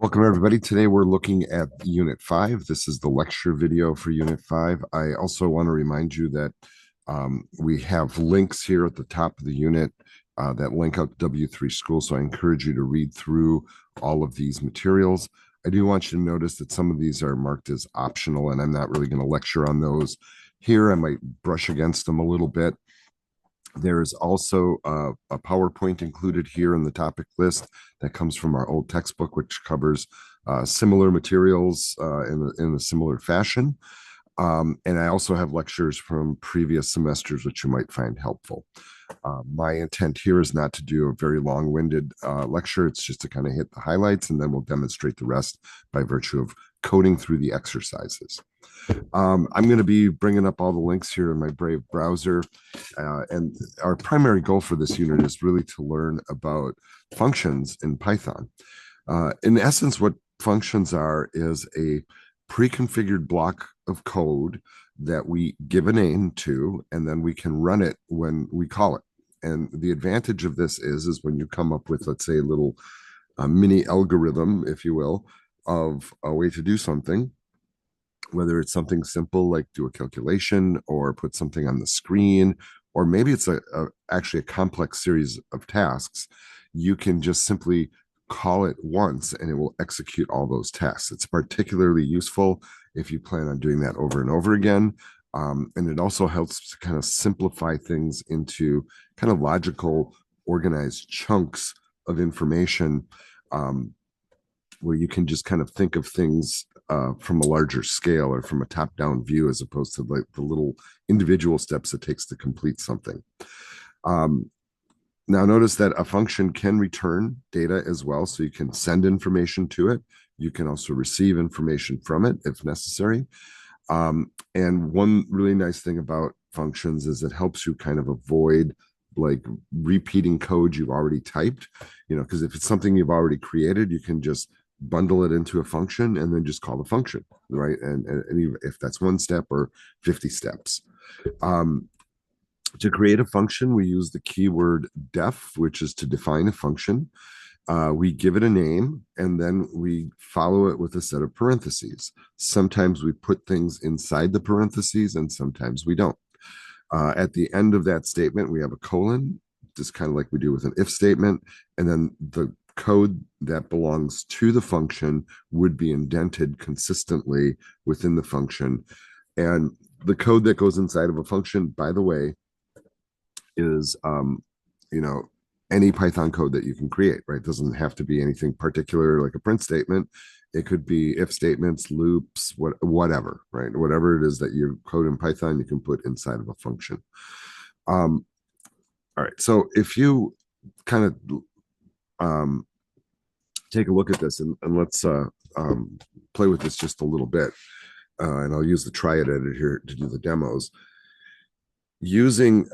Welcome, everybody. Today we're looking at Unit 5. This is the lecture video for Unit 5. I also want to remind you that we have links here at the top of the unit that link out to W3 School, so I encourage you to read through all of these materials. I do want you to notice that some of these are marked as optional, and I'm not really going to lecture on those here. I might brush against them a little bit. There is also a PowerPoint included here in the topic list that comes from our old textbook, which covers similar materials in a similar fashion. And I also have lectures from previous semesters, which you might find helpful. My intent here is not to do a very long-winded lecture. It's just to kind of hit the highlights, and then we'll demonstrate the rest by virtue of coding through the exercises. I'm going to be bringing up all the links here in my Brave browser. And our primary goal for this unit is really to learn about functions in Python. In essence, what functions are is a pre-configured block of code that we give a name to, and then we can run it when we call it. And the advantage of this is when you come up with, let's say, a little mini algorithm, if you will, of a way to do something, whether it's something simple like do a calculation or put something on the screen, or maybe it's actually a complex series of tasks, you can just simply call it once and it will execute all those tasks. It's particularly useful if you plan on doing that over and over again. And it also helps to kind of simplify things into kind of logical, organized chunks of information, where you can just kind of think of things from a larger scale or from a top-down view, as opposed to like the little individual steps it takes to complete something. Now notice that a function can return data as well, so you can send information to it. You can also receive information from it if necessary. And one really nice thing about functions is it helps you kind of avoid like repeating code you've already typed, because if it's something you've already created, you can just bundle it into a function and then just call the function, right? And if that's one step or 50 steps. To create a function, we use the keyword def, which is to define a function. We give it a name, and then we follow it with a set of parentheses. Sometimes we put things inside the parentheses, and sometimes we don't. At the end of that statement, we have a colon, just kind of like we do with an if statement, and then the code that belongs to the function would be indented consistently within the function. And the code that goes inside of a function, by the way, is any Python code that you can create, right? It doesn't have to be anything particular like a print statement. It could be if statements, loops, whatever, right? Whatever it is that you code in Python, you can put inside of a function. All right, so if you kind of take a look at this, and let's play with this just a little bit, and I'll use the Triad editor here to do the demos. Using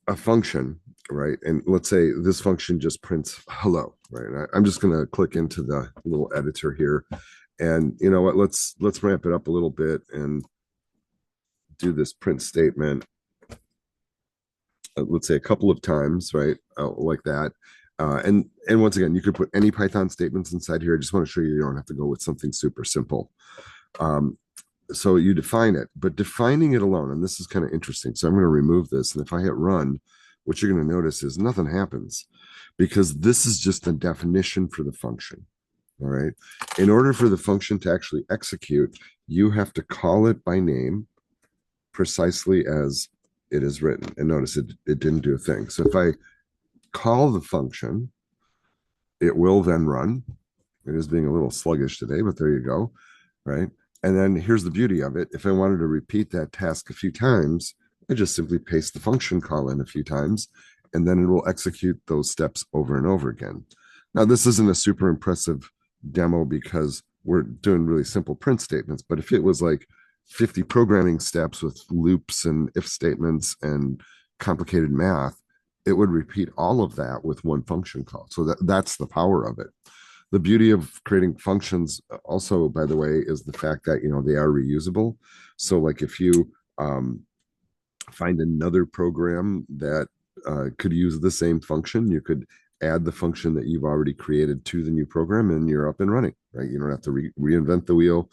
a function, right? And let's say this function just prints hello, right? I'm just going to click into the little editor here, and you know what? Let's ramp it up a little bit and do this print statement. Let's say a couple of times, right? Like that. And once again, you could put any Python statements inside here. I just want to show you don't have to go with something super simple. So you define it, but defining it alone, and this is kind of interesting. So I'm going to remove this, and if I hit run, what you're going to notice is nothing happens, because this is just a definition for the function. All right. In order for the function to actually execute, you have to call it by name precisely as it is written. And notice it didn't do a thing. So if I call the function, it will then run. It is being a little sluggish today, but there you go, right? And then here's the beauty of it. If I wanted to repeat that task a few times, I just simply paste the function call in a few times, and then it will execute those steps over and over again. Now, this isn't a super impressive demo because we're doing really simple print statements, but if it was like 50 programming steps with loops and if statements and complicated math, it would repeat all of that with one function call. So that's the power of it. The beauty of creating functions also, by the way, is the fact that they are reusable. So like if you find another program that could use the same function, you could add the function that you've already created to the new program, and you're up and running, right? You don't have to reinvent the wheel.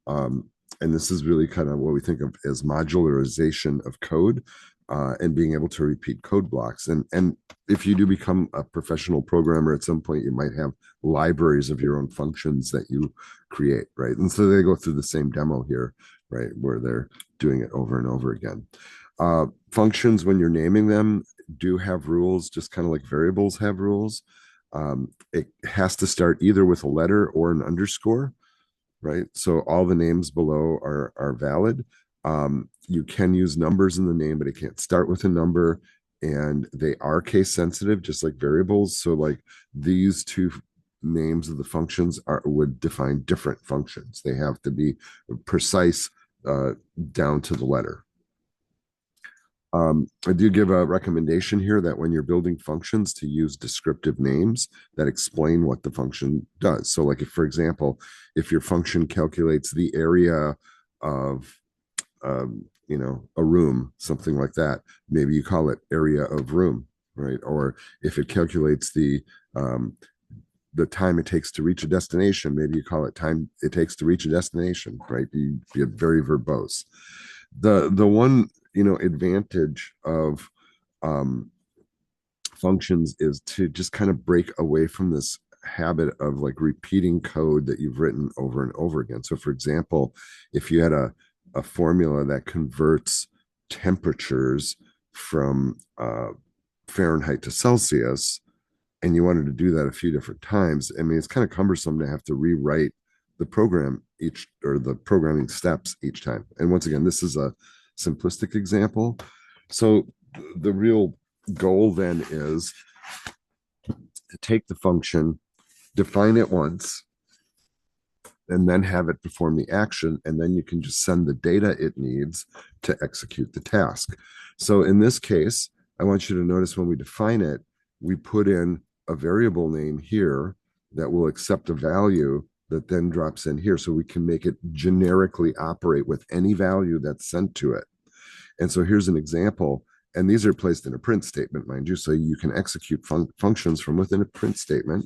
And this is really kind of what we think of as modularization of code, and being able to repeat code blocks. And if you do become a professional programmer at some point, you might have libraries of your own functions that you create, right? And so they go through the same demo here, right, where they're doing it over and over again. Functions, when you're naming them, do have rules, just kind of like variables have rules. It has to start either with a letter or an underscore, right? So all the names below are valid. You can use numbers in the name, but it can't start with a number, and they are case sensitive, just like variables. So like these two names of the functions would define different functions. They have to be precise, down to the letter. I do give a recommendation here that when you're building functions, to use descriptive names that explain what the function does. So like if, for example, if your function calculates the area of, a room, something like that, maybe you call it area of room, right? Or if it calculates the time it takes to reach a destination, maybe you call it time it takes to reach a destination, right? You get very verbose. The one advantage of um, functions is to just kind of break away from this habit of like repeating code that you've written over and over again. So, for example, if you had a formula that converts temperatures from Fahrenheit to Celsius, and you wanted to do that a few different times, I mean, it's kind of cumbersome to have to rewrite the program each, or the programming steps each time. And once again, this is a simplistic example. So the real goal then is to take the function, define it once, and then have it perform the action, and then you can just send the data it needs to execute the task. So in this case, I want you to notice when we define it, we put in a variable name here that will accept a value that then drops in here, so we can make it generically operate with any value that's sent to it. And so here's an example, and these are placed in a print statement, mind you, so you can execute functions from within a print statement.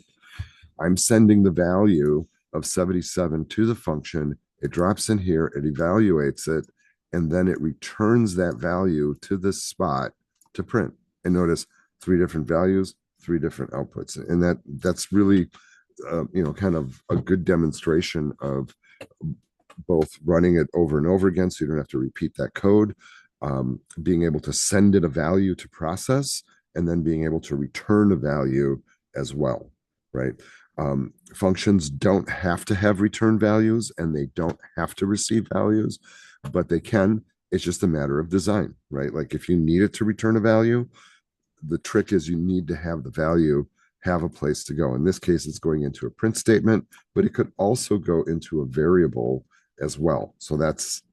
I'm sending the value of 77 to the function. It drops in here, it evaluates it, and then it returns that value to this spot to print. And notice 3 different values, 3 different outputs. And that's really, kind of a good demonstration of both running it over and over again, so you don't have to repeat that code, being able to send it a value to process, and then being able to return a value as well, right? Functions don't have to have return values, and they don't have to receive values, but they can. It's just a matter of design, right? Like if you need it to return a value, the trick is you need to have the value have a place to go. In this case, it's going into a print statement, but it could also go into a variable as well. So that's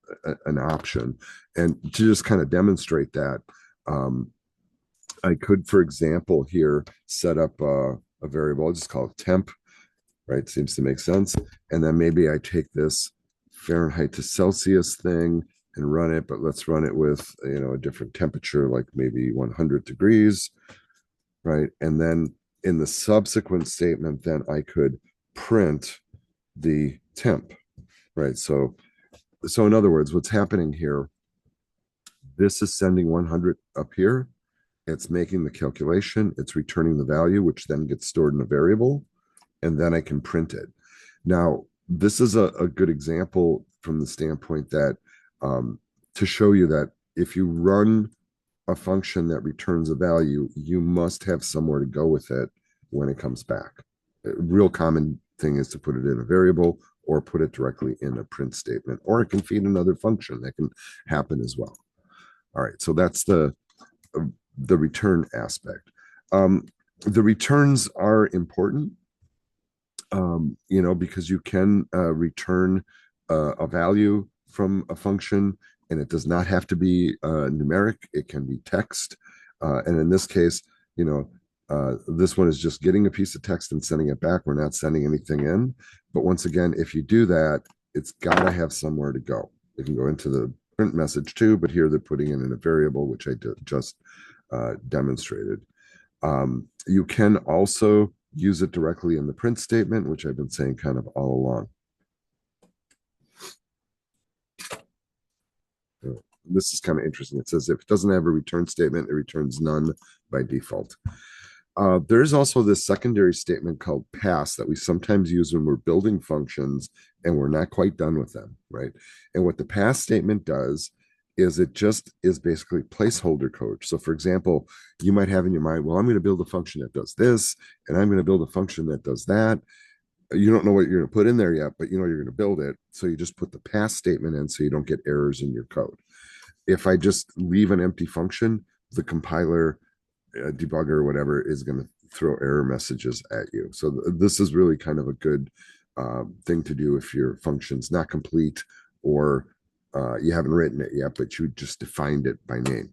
an option. And to just kind of demonstrate that, I could, for example, here set up a variable. I'll just call it temp, right? Seems to make sense. And then maybe I take this Fahrenheit to Celsius thing and run it, but let's run it with, a different temperature, like maybe 100 degrees, right? And then in the subsequent statement, then I could print the temp, right? So in other words, what's happening here, this is sending 100 up here. It's making the calculation, it's returning the value, which then gets stored in a variable, and then I can print it. Now, this is a good example from the standpoint that, to show you that if you run a function that returns a value, you must have somewhere to go with it when it comes back. A real common thing is to put it in a variable or put it directly in a print statement, or it can feed another function. That can happen as well. All right, so that's the return aspect. The returns are important, because you can return a value from a function, and it does not have to be numeric. It can be text. And in this case, this one is just getting a piece of text and sending it back. We're not sending anything in. But once again, if you do that, it's got to have somewhere to go. It can go into the print message too, but here they're putting it in a variable, which I just demonstrated. You can also use it directly in the print statement, which I've been saying kind of all along. This is kind of interesting. It says if it doesn't have a return statement, it returns none by default. There's also this secondary statement called pass that we sometimes use when we're building functions and we're not quite done with them, right? And what the pass statement does is it just is basically placeholder code. So, for example, you might have in your mind, well, I'm going to build a function that does this, and I'm going to build a function that does that. You don't know what you're going to put in there yet, but you know you're going to build it. So you just put the pass statement in so you don't get errors in your code. If I just leave an empty function, the compiler, debugger, or whatever is going to throw error messages at you. So this is really kind of a good thing to do if your function's not complete or you haven't written it yet, but you just defined it by name.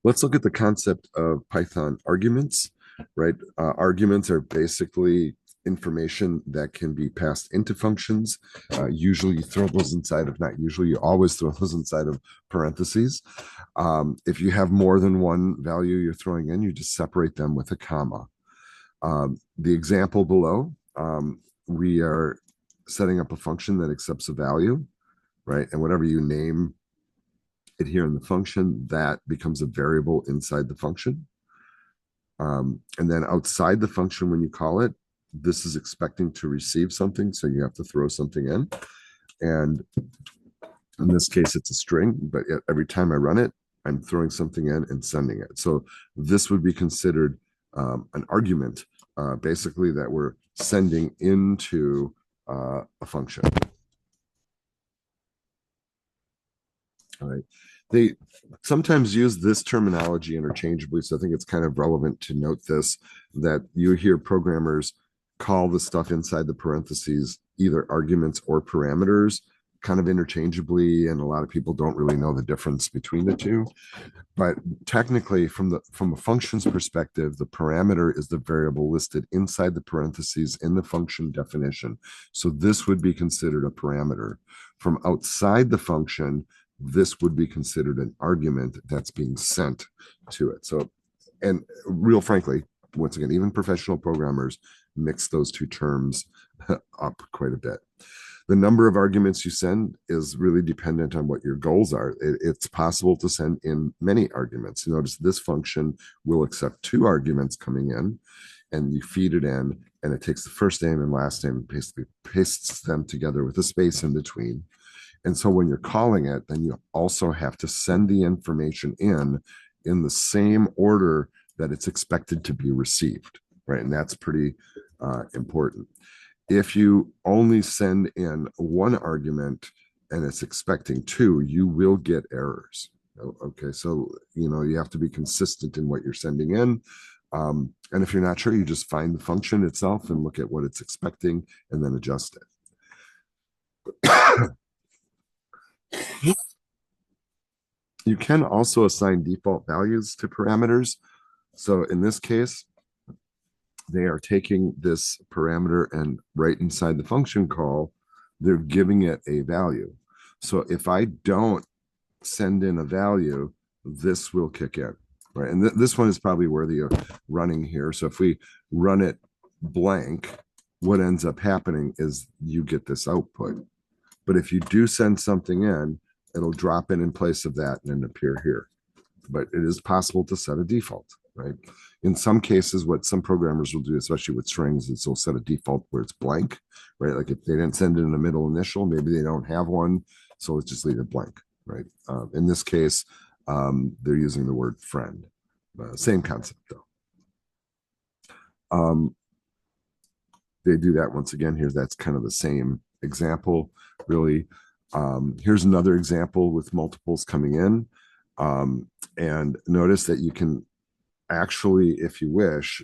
Let's look at the concept of Python arguments, right? Arguments are basically information that can be passed into functions. Usually you throw those inside of, not usually, you always throw those inside of parentheses. If you have more than one value you're throwing in, you just separate them with a comma. The example below, we are setting up a function that accepts a value, right? And whatever you name it here in the function, that becomes a variable inside the function. And then outside the function, when you call it, this is expecting to receive something, so you have to throw something in. And in this case, it's a string, but every time I run it, I'm throwing something in and sending it. So this would be considered an argument, basically, that we're sending into a function. All right. They sometimes use this terminology interchangeably, so I think it's kind of relevant to note this, that you hear programmers call the stuff inside the parentheses either arguments or parameters kind of interchangeably, and a lot of people don't really know the difference between the two. But technically, from a function's perspective, the parameter is the variable listed inside the parentheses in the function definition. So this would be considered a parameter. From outside the function, this would be considered an argument that's being sent to it. So, and real frankly, once again, even professional programmers mix those two terms up quite a bit. The number of arguments you send is really dependent on what your goals are. It's possible to send in many arguments. Notice this function will accept 2 arguments coming in, and you feed it in, and it takes the first name and last name and basically pastes them together with a space in between. And so when you're calling it, then you also have to send the information in the same order that it's expected to be received, right? And that's pretty important. If you only send in 1 argument and it's expecting 2, you will get errors. Okay, so you have to be consistent in what you're sending in. And if you're not sure, you just find the function itself and look at what it's expecting and then adjust it. You can also assign default values to parameters. So in this case, they are taking this parameter and right inside the function call, they're giving it a value. So if I don't send in a value, this will kick in, right? And this one is probably worthy of running here. So if we run it blank, what ends up happening is you get this output. But if you do send something in, it'll drop in place of that and appear here. But it is possible to set a default, right? In some cases, what some programmers will do, especially with strings, is they'll set a default where it's blank, right? Like if they didn't send in a middle initial, maybe they don't have one, so let's just leave it blank, right? In this case, they're using the word friend. Same concept though. They do that once again here. That's kind of the same example, really. Here's another example with multiples coming in. And notice that you can actually, if you wish,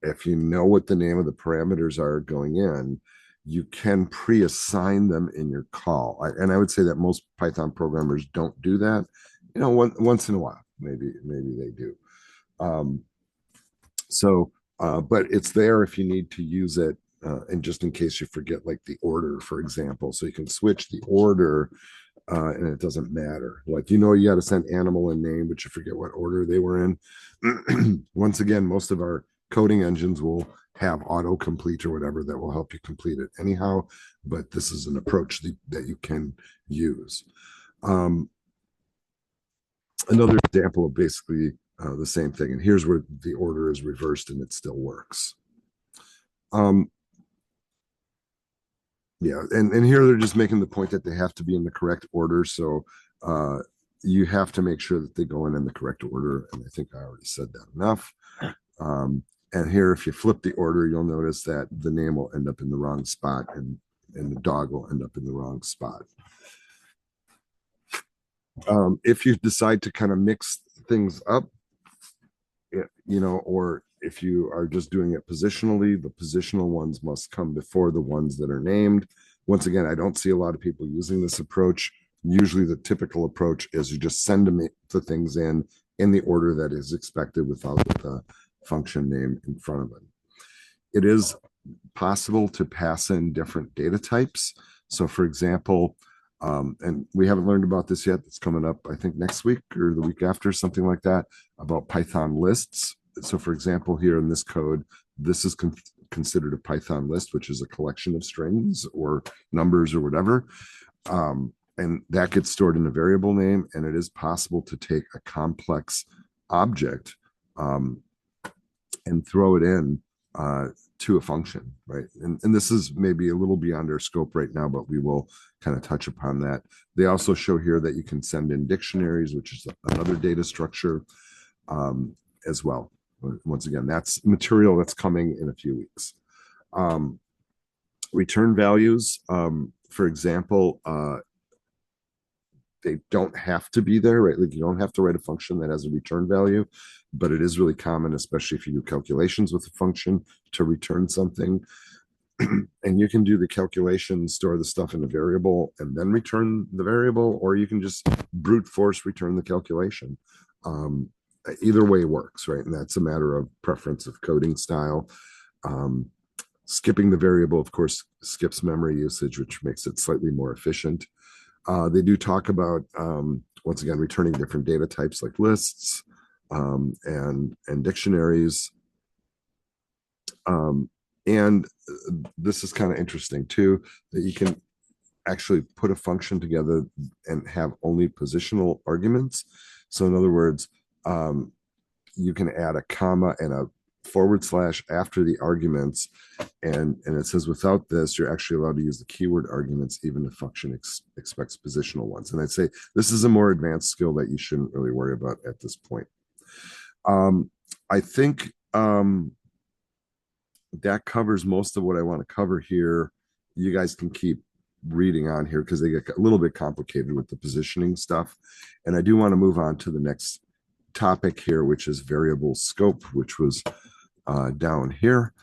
if you know what the name of the parameters are going in, you can pre-assign them in your call. And I would say that most Python programmers don't do that. Once in a while, maybe they do. But it's there if you need to use it, and just in case you forget, like the order, for example. So you can switch the order and it doesn't matter. Like, you got to send animal and name, but you forget what order they were in. Once again, most of our coding engines will have autocomplete or whatever that will help you complete it anyhow, but this is an approach that you can use. Um, Another example of basically the same thing, and here's where the order is reversed and it still works. Um, yeah, and here they're just making the point that they have to be in the correct order. So uh, you have to make sure that they go in the correct order. And I think I already said that enough. Um, and here, if you flip the order, you'll notice that the name will end up in the wrong spot and the dog will end up in the wrong spot. If you decide to kind of mix things up, or if you are just doing it positionally, the positional ones must come before the ones that are named. Once again, I don't see a lot of people using this approach. Usually the typical approach is you just send the things in the order that is expected without the function name in front of it. It is possible to pass in different data types. So for example, and we haven't learned about this yet. It's coming up, I think, next week or the week after, something like that, about Python lists. So for example, here in this code, this is considered a Python list, which is a collection of strings or numbers or whatever. And that gets stored in a variable name, and it is possible to take a complex object and throw it in to a function, right? And this is maybe a little beyond our scope right now, but we will kind of touch upon that. They also show here that you can send in dictionaries, which is another data structure as well. Once again, that's material that's coming in a few weeks. Return values, for example, they don't have to be there, right? Like you don't have to write a function that has a return value, but it is really common, especially if you do calculations with a function, to return something. And you can do the calculation, store the stuff in a variable, and then return the variable, or you can just brute force return the calculation. Either way works, right? And that's a matter of preference of coding style. Skipping the variable, of course, skips memory usage, which makes it slightly more efficient. They do talk about, once again, returning different data types like lists and dictionaries. And this is kind of interesting too, that you can actually put a function together and have only positional arguments. So in other words, you can add a comma and a / after the arguments, and it says without this you're actually allowed to use the keyword arguments even if function expects positional ones. And I'd say this is a more advanced skill that you shouldn't really worry about at this point. I think that covers most of what I want to cover here. You guys can keep reading on here because they get a little bit complicated with the positioning stuff, and I do want to move on to the next topic here, which is variable scope, which was down here.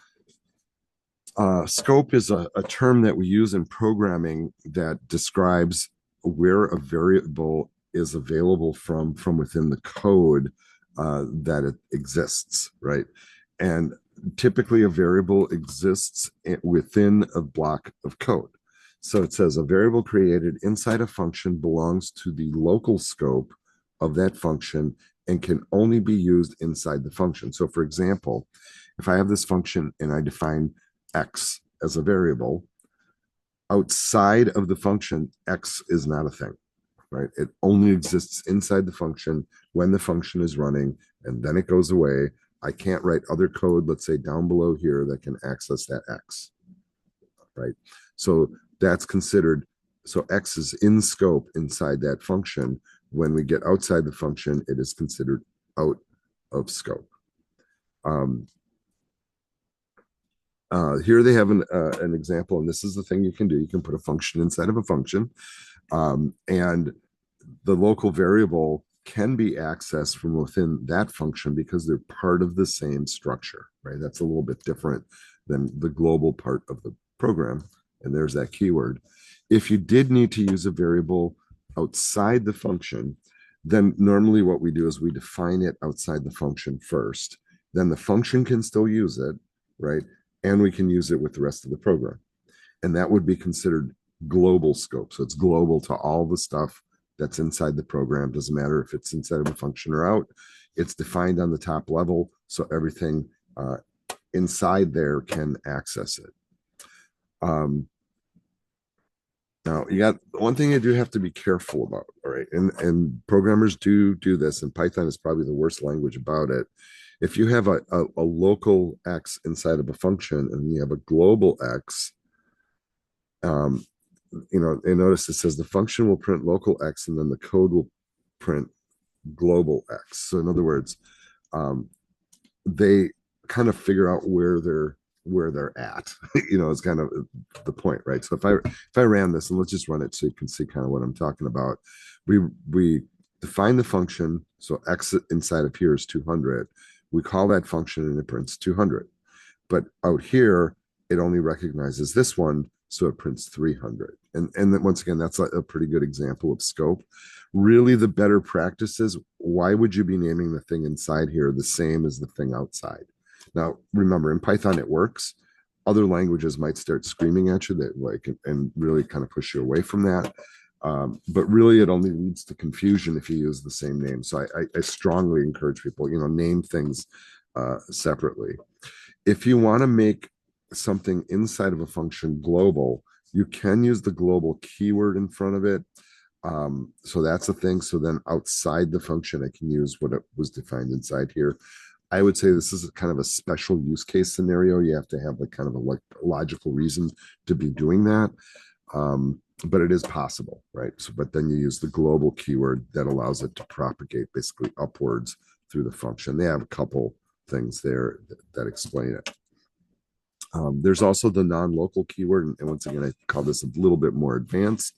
Scope is a term that we use in programming that describes where a variable is available from within the code that it exists, right? And typically a variable exists within a block of code. So it says a variable created inside a function belongs to the local scope of that function and can only be used inside the function. So for example, if I have this function and I define x as a variable, outside of the function, x is not a thing, right? It only exists inside the function when the function is running, and then it goes away. I can't write other code, let's say down below here, that can access that x, right? So that's considered, so x is in scope inside that function. When we get outside the function, it is considered out of scope. Here they have an example, and this is the thing you can do. You can put a function inside of a function, and the local variable can be accessed from within that function because they're part of the same structure, right? That's a little bit different than the global part of the program, and there's that keyword. If you did need to use a variable outside the function, then normally what we do is we define it outside the function first. Then the function can still use it, right? And we can use it with the rest of the program. And that would be considered global scope. So it's global to all the stuff that's inside the program. Doesn't matter if it's inside of a function or out. It's defined on the top level, so everything inside there can access it. Now, you got one thing you do have to be careful about, all right? And programmers do this, and Python is probably the worst language about it. If you have a local X inside of a function and you have a global X, um, and notice it says the function will print local X and then the code will print global X. So in other words, they kind of figure out where they're at. It's kind of the point, right? So if I ran this, and let's just run it so you can see kind of what I'm talking about. We define the function, so X inside of here is 200. We call that function and it prints 200. But out here, it only recognizes this one, so it prints 300. And then once again, that's a pretty good example of scope. Really, the better practice is, why would you be naming the thing inside here the same as the thing outside? Now, remember, in Python, it works. Other languages might start screaming at you that and really kind of push you away from that. But really, it only leads to confusion if you use the same name. So I strongly encourage people, name things separately. If you want to make something inside of a function global, you can use the global keyword in front of it. So that's a thing. So then outside the function, I can use what it was defined inside here. I would say this is kind of a special use case scenario. You have to have kind of a logical reason to be doing that. But it is possible, right? So, but then you use the global keyword that allows it to propagate basically upwards through the function. They have a couple things there that explain it. There's also the non-local keyword, and once again, I call this a little bit more advanced.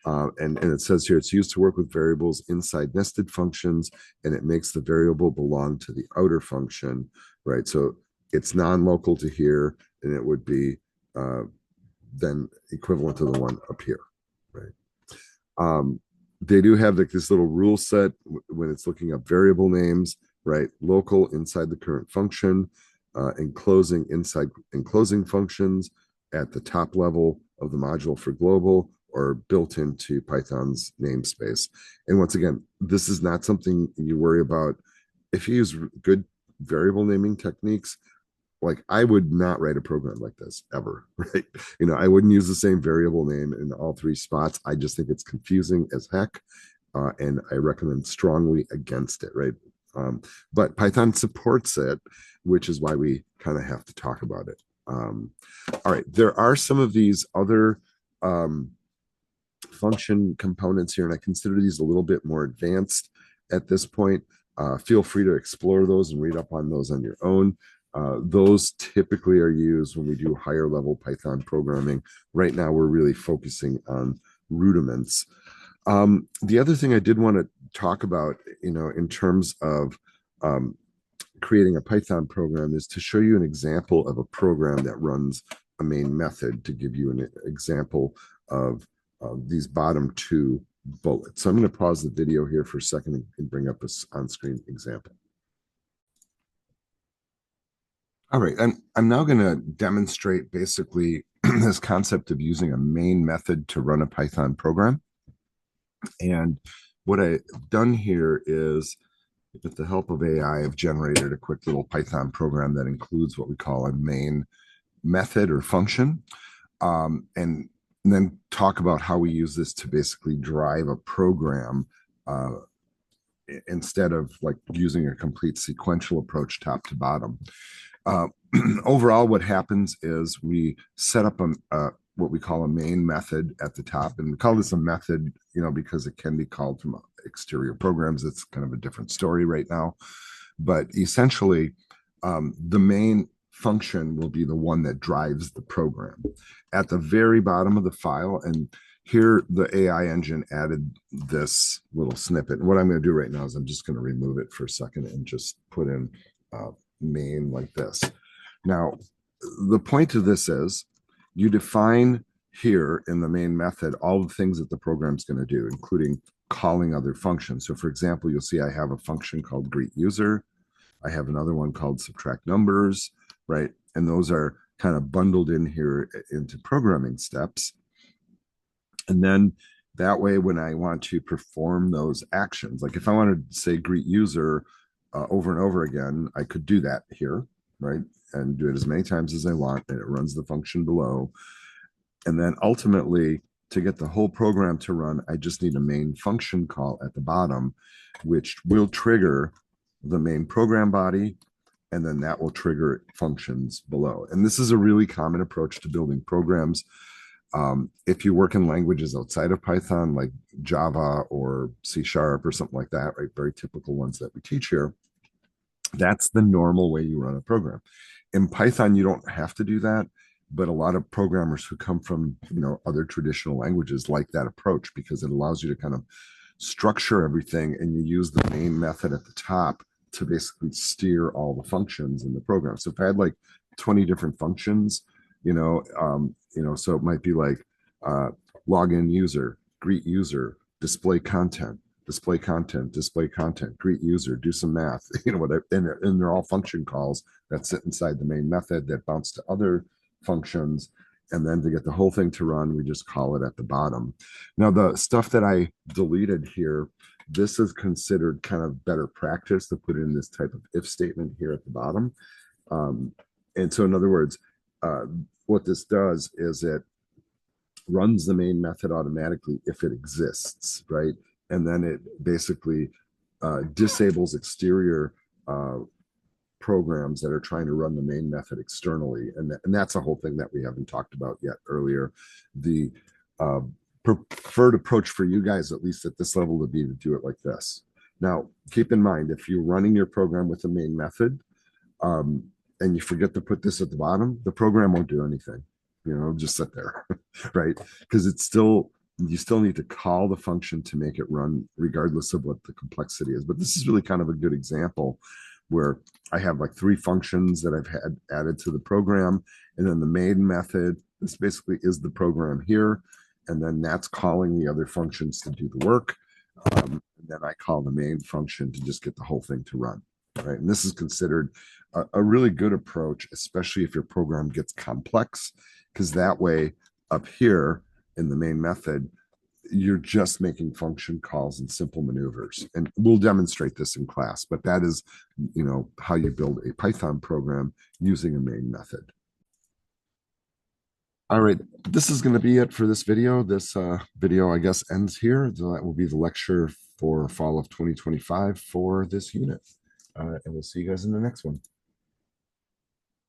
And it says here, it's used to work with variables inside nested functions, and it makes the variable belong to the outer function, right? So it's non-local to here, and it would be then equivalent to the one up here, right? They do have this little rule set when it's looking up variable names, right? Local inside the current function, enclosing inside enclosing functions at the top level of the module for global, or built into Python's namespace. And once again, this is not something you worry about. If you use good variable naming techniques, like I would not write a program like this ever, right? I wouldn't use the same variable name in all three spots. I just think it's confusing as heck. And I recommend strongly against it, right? But Python supports it, which is why we kind of have to talk about it. All right, there are some of these other function components here, and I consider these a little bit more advanced at this point. Feel free to explore those and read up on those on your own. Those typically are used when we do higher level Python programming. Right now, we're really focusing on rudiments. The other thing I did want to talk about, in terms of creating a Python program, is to show you an example of a program that runs a main method, to give you an example of these bottom two bullets. So I'm going to pause the video here for a second and bring up this on-screen example. All right, I'm now going to demonstrate basically this concept of using a main method to run a Python program. And what I've done here is, with the help of AI, I've generated a quick little Python program that includes what we call a main method or function, and then talk about how we use this to basically drive a program instead of like using a complete sequential approach top to bottom. Overall, what happens is we set up what we call a main method at the top, and we call this a method, because it can be called from exterior programs. It's kind of a different story right now, but essentially, the main function will be the one that drives the program. At the very bottom of the file, and here the AI engine added this little snippet. And what I'm going to do right now is I'm just going to remove it for a second and just put in main like this. Now, the point of this is you define here in the main method all the things that the program's going to do, including calling other functions. So for example, you'll see I have a function called greet user. I have another one called subtract numbers, right? And those are kind of bundled in here into programming steps. And then that way, when I want to perform those actions, like if I want to say greet user over and over again, I could do that here, right? And do it as many times as I want, and it runs the function below. And then ultimately, to get the whole program to run, I just need a main function call at the bottom, which will trigger the main program body, and then that will trigger functions below. And this is a really common approach to building programs. If you work in languages outside of Python, like Java or C# or something like that, right? Very typical ones that we teach here. That's the normal way you run a program. In Python, you don't have to do that, but a lot of programmers who come from other traditional languages like that approach because it allows you to kind of structure everything, and you use the main method at the top to basically steer all the functions in the program. So if I had like 20 different functions, so it might be like login user, greet user, display content, display content, display content, greet user, do some math, whatever. And they're all function calls that sit inside the main method that bounce to other functions. And then to get the whole thing to run, we just call it at the bottom. Now, the stuff that I deleted here, this is considered kind of better practice to put in this type of if statement here at the bottom. And so in other words, what this does is it runs the main method automatically if it exists, right? And then it basically disables exterior programs that are trying to run the main method externally. And that's a whole thing that we haven't talked about yet earlier. The preferred approach for you guys, at least at this level, would be to do it like this. Now, keep in mind, if you're running your program with the main method and you forget to put this at the bottom, the program won't do anything. Just sit there, right? Because you still need to call the function to make it run regardless of what the complexity is. But this is really kind of a good example where I have like 3 functions that I've had added to the program, and then the main method, this basically is the program here, and then that's calling the other functions to do the work. And then I call the main function to just get the whole thing to run, right? And this is considered a really good approach, especially if your program gets complex, because that way up here in the main method, you're just making function calls and simple maneuvers. And we'll demonstrate this in class, but that is, how you build a Python program using a main method. All right, this is going to be it for this video. This video, I guess, ends here. So that will be the lecture for fall of 2025 for this unit. And we'll see you guys in the next one.